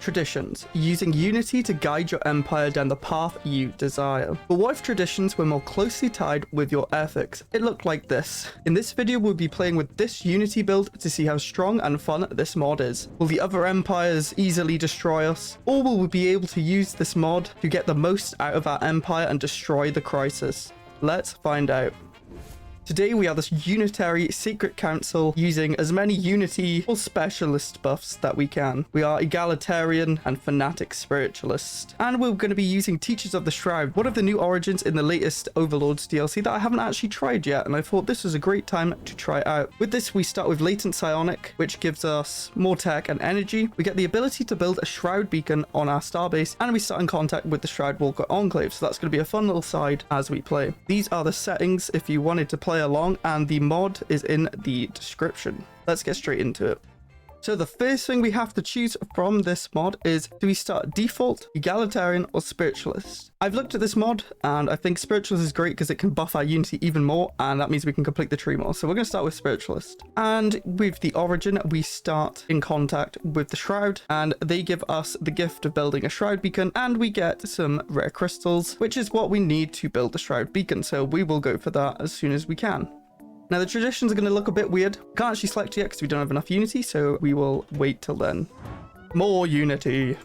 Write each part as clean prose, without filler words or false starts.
traditions, using unity to guide your empire down the path you desire. But what if traditions were more closely tied with your ethics? It looked like this. In this video, we'll be playing with this unity build to see how strong and fun this mod is. Will the other empires easily destroy us? Or will we be able to use this mod to get the most out of our empire and destroy the crisis? Let's find out. Today we are this unitary secret council using as many unity or specialist buffs that we can. We are egalitarian and fanatic spiritualist. And we're going to be using Teachers of the Shroud, one of the new origins in the latest Overlords DLC that I haven't actually tried yet, and I thought this was a great time to try it out. With this we start with Latent Psionic, which gives us more tech and energy. We get the ability to build a Shroud beacon on our starbase, and we start in contact with the Shroud Walker Enclave, so that's going to be a fun little side as we play. These are the settings if you wanted to play along, and the mod is in the description. Let's get straight into it. So the first thing we have to choose from this mod is, do we start default, egalitarian, or spiritualist? I've looked at this mod and I think spiritualist is great because it can buff our unity even more, and that means we can complete the tree more. So we're going to start with spiritualist. And with the origin, we start in contact with the shroud, and they give us the gift of building a shroud beacon, and we get some rare crystals, which is what we need to build the shroud beacon. So we will go for that as soon as we can. Now the traditions are going to look a bit weird. Can't actually select yet because we don't have enough unity, so we will wait till then. More unity.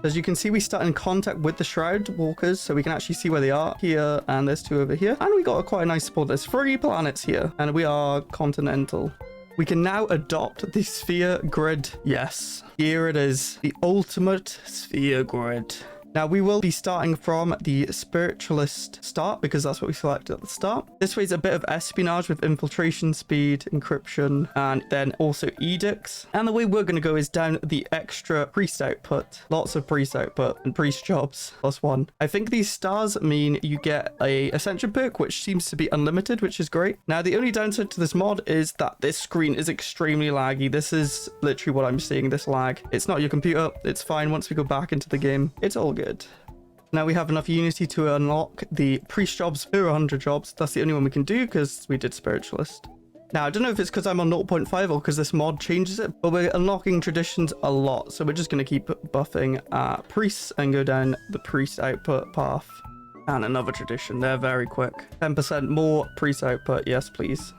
As you can see, we start in contact with the Shroud Walkers, so we can actually see where they are here, and there's two over here. And we got quite a nice spot. There's 3 planets here, and we are continental. We can now adopt the sphere grid. Yes, here it is. The ultimate sphere grid. Now we will be starting from the spiritualist start because that's what we selected at the start. This way is a bit of espionage with infiltration speed, encryption, and then also edicts. And the way we're going to go is down the extra priest output. Lots of priest output and priest jobs +1. I think these stars mean you get a ascension perk, which seems to be unlimited, which is great. Now the only downside to this mod is that this screen is extremely laggy. This is literally what I'm seeing, this lag. It's not your computer. It's fine once we go back into the game. It's all good. Now we have enough unity to unlock the priest jobs per 100 jobs. That's the only one we can do because we did spiritualist. Now I don't know if it's because I'm on 0.5 or because this mod changes it, but we're unlocking traditions a lot, so we're just going to keep buffing priests and go down the priest output path. And another tradition, they're very quick. 10% more priest output, yes please.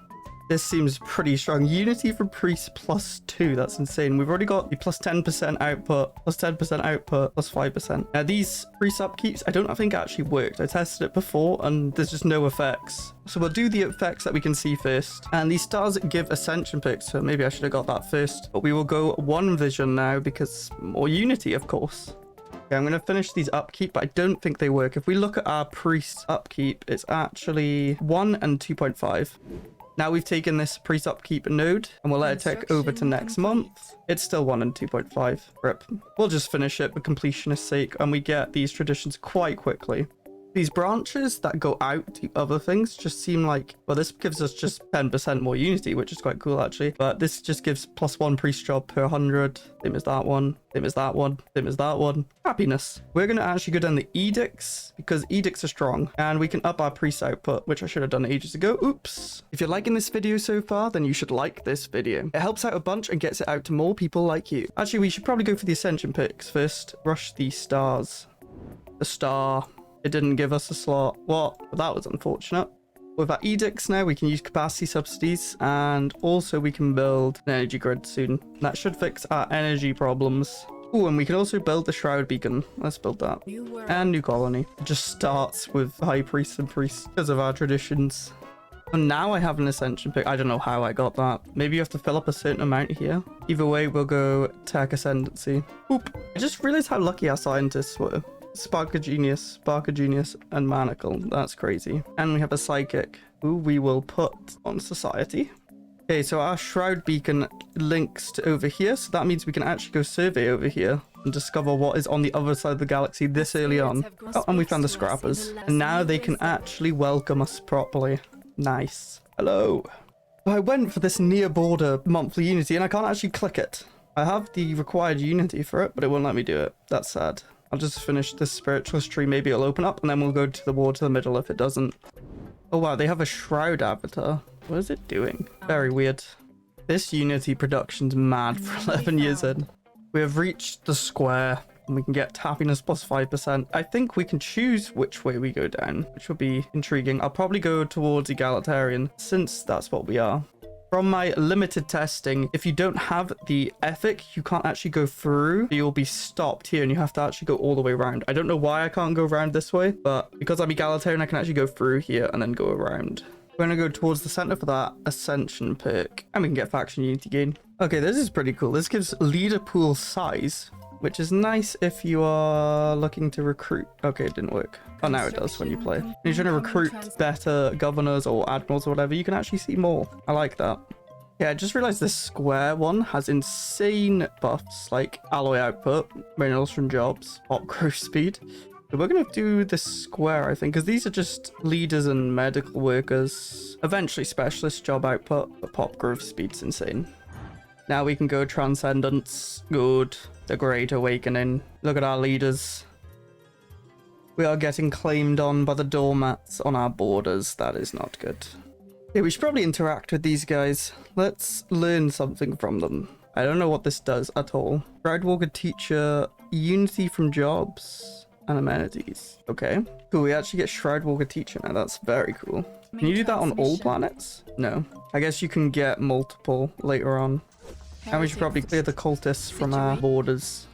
This seems pretty strong. Unity for priest +2. That's insane. We've already got the +10% output, +10% output, +5%. Now these priest upkeeps, I don't think actually worked. I tested it before and there's just no effects. So we'll do the effects that we can see first. And these stars give ascension perks, so maybe I should have got that first. But we will go 1 vision now because more unity, of course. Okay, I'm going to finish these upkeep, but I don't think they work. If we look at our priest upkeep, it's actually 1 and 2.5. Now we've taken this priest upkeep node and we'll let it take over to next month. It's still 1 and 2.5. Rip. We'll just finish it for completionist sake, and we get these traditions quite quickly. These branches that go out to other things just seem like, well, this gives us just 10% more unity, which is quite cool actually. But this just gives +1 priest job per 100. Same as that one, same as that one, same as that one. Happiness. We're going to actually go down the edicts because edicts are strong, and we can up our priest output, which I should have done ages ago. Oops. If you're liking this video so far, then you should like this video. It helps out a bunch and gets it out to more people like you. Actually, we should probably go for the ascension picks first. Rush the stars. The star. It didn't give us a slot. What? Well, that was unfortunate. With our edicts now, we can use capacity subsidies, and also we can build an energy grid soon. That should fix our energy problems. Oh, and we can also build the shroud beacon. Let's build that. And new colony. It just starts with high priests and priests because of our traditions. And now I have an ascension pick. I don't know how I got that. Maybe you have to fill up a certain amount here. Either way, we'll go tech ascendancy. Oop. I just realized how lucky our scientists were. Spark of Genius, and Manacle. That's crazy. And we have a Psychic, who we will put on Society. Okay, so our Shroud Beacon links to over here, so that means we can actually go survey over here and discover what is on the other side of the galaxy this early on. Oh, and we found the Scrappers. And now they can actually welcome us properly. Nice. Hello. I went for this near border monthly unity, and I can't actually click it. I have the required unity for it, but it won't let me do it. That's sad. I'll just finish this spiritualist tree. Maybe it'll open up, and then we'll go to the wall to the middle if it doesn't. Oh wow, they have a shroud avatar. What is it doing? Very weird. This unity production's mad for 11 years in. We have reached the square. And we can get happiness plus 5%. I think we can choose which way we go down, which will be intriguing. I'll probably go towards egalitarian, since that's what we are. From my limited testing, if you don't have the ethic, you can't actually go through. You'll be stopped here and you have to actually go all the way around. I don't know why I can't go around this way, but because I'm egalitarian, I can actually go through here and then go around. We're going to go towards the center for that ascension perk, and we can get faction unity gain. Okay, this is pretty cool. This gives leader pool size, which is nice if you are looking to recruit. Okay, it didn't work. Oh, now it does when you play. If you're trying to recruit better governors or admirals or whatever, you can actually see more. I like that. Yeah, I just realized this square one has insane buffs like alloy output, minerals from jobs, pop growth speed. So we're going to do this square, I think, because these are just leaders and medical workers. Eventually specialist job output, but pop growth speed's insane. Now we can go Transcendence. Good. The Great Awakening. Look at our leaders. We are getting claimed on by the doormats on our borders. That is not good. Yeah, we should probably interact with these guys. Let's learn something from them. I don't know what this does at all. Shroudwalker teacher, unity from jobs and amenities. Okay. Cool, we actually get Shroudwalker teacher now. That's very cool. Can you do that on all planets? No. I guess you can get multiple later on. And we should probably clear the cultists from our borders.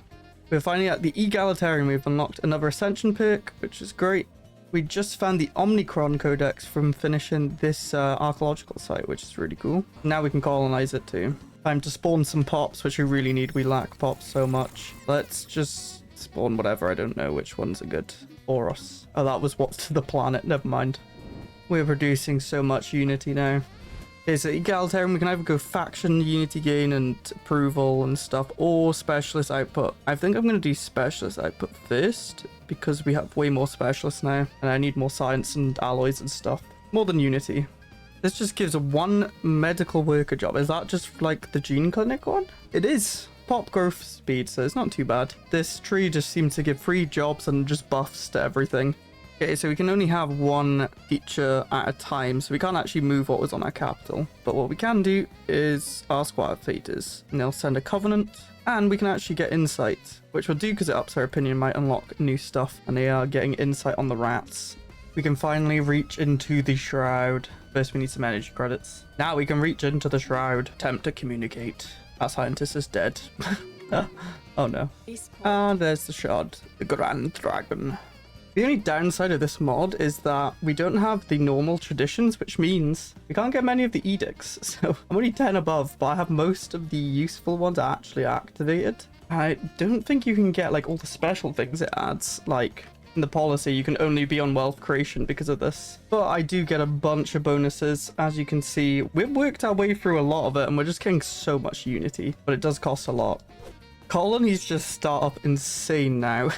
We're finally at the egalitarian. We've unlocked another ascension perk, which is great. We just found the Omnicron Codex from finishing this archaeological site, which is really cool. Now we can colonize it too. Time to spawn some pops, which we really need. We lack pops so much. Let's just spawn whatever. I don't know which ones are good for us. Oh, that was what's to the planet. Never mind. We're producing so much unity now. Okay, so egalitarian, we can either go faction unity gain and approval and stuff, or specialist output. I think I'm going to do specialist output first, because we have way more specialists now, and I need more science and alloys and stuff. More than unity. This just gives one medical worker job. Is that just like the gene clinic one? It is. Pop growth speed, so it's not too bad. This tree just seems to give free jobs and just buffs to everything. Okay, so we can only have one feature at a time, so we can't actually move what was on our capital. But what we can do is ask what our fate is, and they'll send a covenant, and we can actually get insight, which we'll do because it ups our opinion, might unlock new stuff, and they are getting insight on the rats. We can finally reach into the shroud. First, we need some energy credits. Now we can reach into the shroud, attempt to communicate. Our scientist is dead. Oh no. And there's the shard, the Grand Dragon. The only downside of this mod is that we don't have the normal traditions, which means we can't get many of the edicts. So I'm only 10 above, but I have most of the useful ones actually activated. I don't think you can get like all the special things it adds. Like in the policy, you can only be on wealth creation because of this. But I do get a bunch of bonuses. As you can see, we've worked our way through a lot of it and we're just getting so much unity, but it does cost a lot. Colonies just start up insane now.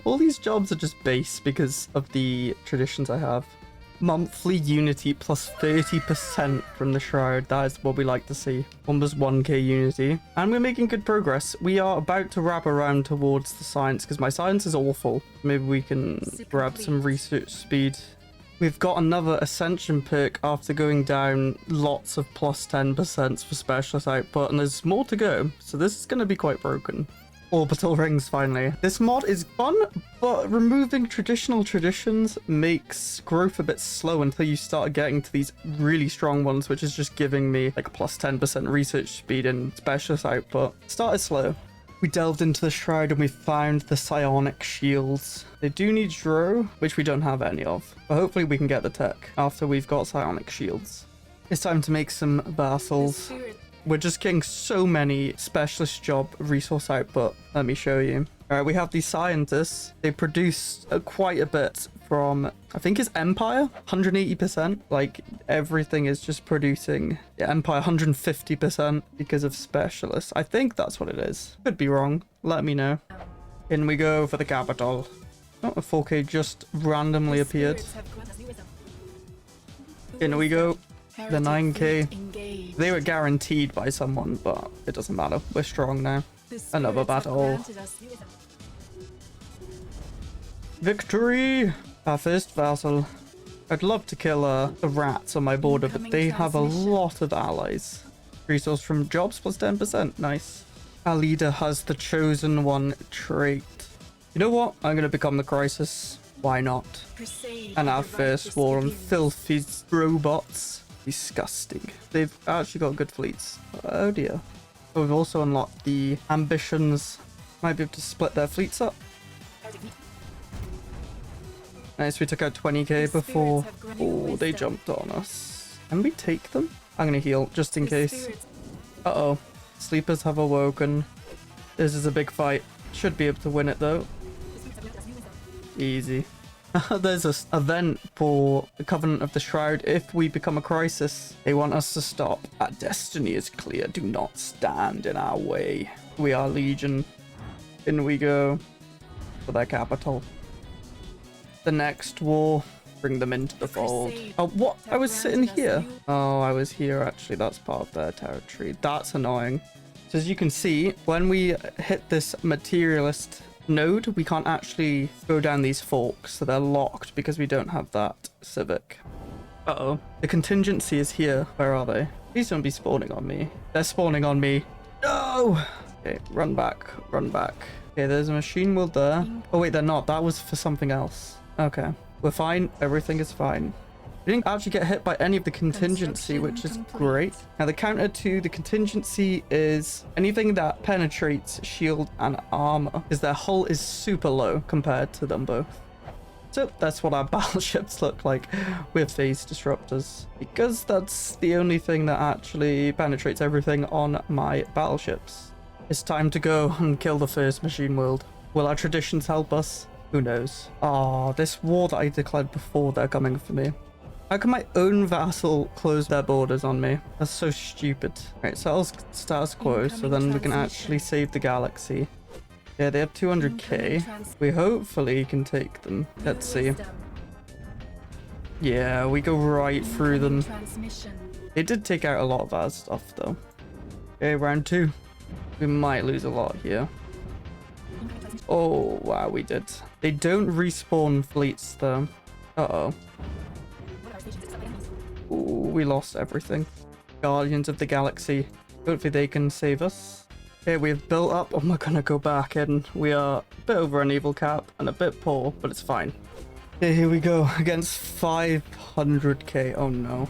All these jobs are just base because of the traditions I have. Monthly unity plus 30% from the shroud. That is what we like to see. Almost 1k unity. And we're making good progress. We are about to wrap around towards the science because my science is awful. Maybe we can grab some research speed. We've got another ascension perk after going down lots of plus 10% for specialist output, and there's more to go, so this is going to be quite broken. Orbital rings finally. This mod is fun, but removing traditional traditions makes growth a bit slow until you start getting to these really strong ones, which is just giving me like a plus 10% research speed and specialist output. Started slow. We delved into the shroud and we found the psionic shields. They do need Dro, which we don't have any of. But hopefully we can get the tech after we've got psionic shields. It's time to make some vassals. We're just getting so many specialist job resource output. Let me show you. All right, we have these scientists. They produce quite a bit from, I think it's Empire, 180%. Like everything is just producing. Yeah, Empire 150% because of specialists. I think that's what it is. Could be wrong. Let me know. In we go for the capital. Oh, a 4K just randomly appeared. In we go. The 9k. They were guaranteed by someone, but it doesn't matter. We're strong now. Another battle. Victory! Our first vassal. I'd love to kill the rats on my border, but they have a lot of allies. Resource from jobs plus 10%. Nice. Our leader has the chosen one trait. You know what? I'm going to become the crisis. Why not? And our first war on filthy robots. Disgusting. They've actually got good fleets. Oh dear. But we've also unlocked the ambitions. Might be able to split their fleets up. Nice, we took out 20k before. Oh, they jumped on us. Can we take them? I'm gonna heal, just in case. Uh-oh. Sleepers have awoken. This is a big fight. Should be able to win it, though. Easy. There's an event for the Covenant of the Shroud. If we become a crisis, they want us to stop. Our destiny is clear. Do not stand in our way. We are Legion. In we go. For their capital. The next war. Bring them into the fold. Oh, what? I was sitting here. Oh, I was here, actually. That's part of their territory. That's annoying. So as you can see, when we hit this materialist node, we can't actually go down these forks, so they're locked because we don't have that civic. Uh-oh. The contingency is here. Where are they? Please don't be spawning on me. They're spawning on me. No! Okay, run back. Run back. Okay, there's a machine world there. Oh, wait, they're not. That was for something else. Okay. We're fine. Everything is fine. We didn't actually get hit by any of the contingency, which is great. Now, the counter to the contingency is anything that penetrates shield and armor, because their hull is super low compared to them both. So that's what our battleships look like with phase disruptors, because that's the only thing that actually penetrates everything on my battleships. It's time to go and kill the first machine world. Will our traditions help us? Who knows? Oh, this war that I declared before, they're coming for me. How can my own vassal close their borders on me? That's so stupid. Right, so status quo, so then we can actually save the galaxy. Yeah, they have 200k. We hopefully can take them. Let's see. Yeah, we go right through them. They did take out a lot of our stuff, though. Okay, round 2. We might lose a lot here. Oh, wow, we did. They don't respawn fleets, though. Uh-oh. Ooh, we lost everything. Guardians of the Galaxy. Hopefully they can save us. Okay, we've built up. Oh, we're gonna go back in. We are a bit over an evil cap and a bit poor, but it's fine. Okay, here we go. Against 500k. Oh, no.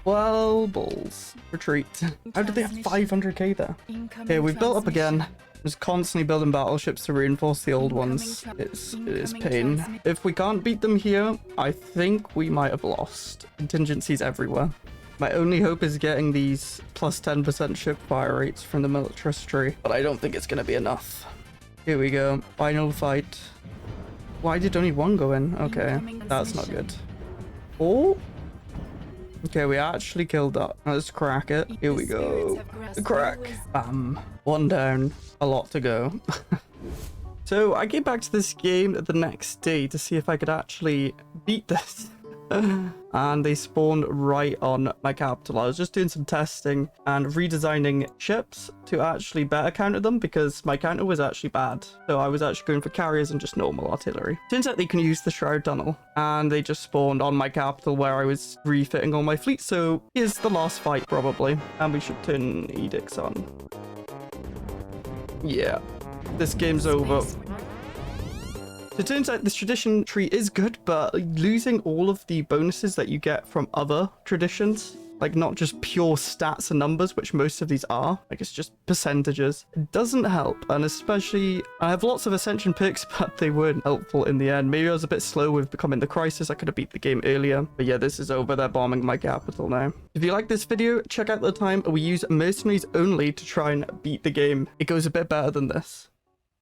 Well, balls. Retreat. How did they have 500k there? Okay, we've built up again. Just constantly building battleships to reinforce the old ones. It is pain. If we can't beat them here, I think we might have lost. Contingencies everywhere. My only hope is getting these plus 10% ship fire rates from the militarist tree, but I don't think it's going to be enough. Here we go. Final fight. Why did only one go in? Okay, that's not good. Oh! Okay, we actually killed that. Let's crack it. Here we go. Crack. Bam. One down. A lot to go. So I came back to this game the next day to see if I could actually beat this. And they spawned right on my capital. I was just doing some testing and redesigning ships to actually better counter them because my counter was actually bad. So I was actually going for carriers and just normal artillery. Turns out they can use the Shroud Tunnel, and they just spawned on my capital where I was refitting all my fleet. So here's the last fight probably, and we should turn edicts on. Yeah, this game's over. It turns out this tradition tree is good, but losing all of the bonuses that you get from other traditions, like not just pure stats and numbers, which most of these are, like it's just percentages, it doesn't help. And especially, I have lots of ascension perks, but they weren't helpful in the end. Maybe I was a bit slow with becoming the crisis. I could have beat the game earlier. But yeah, this is over. They're bombing my capital now. If you like this video, check out the time we use mercenaries only to try and beat the game. It goes a bit better than this.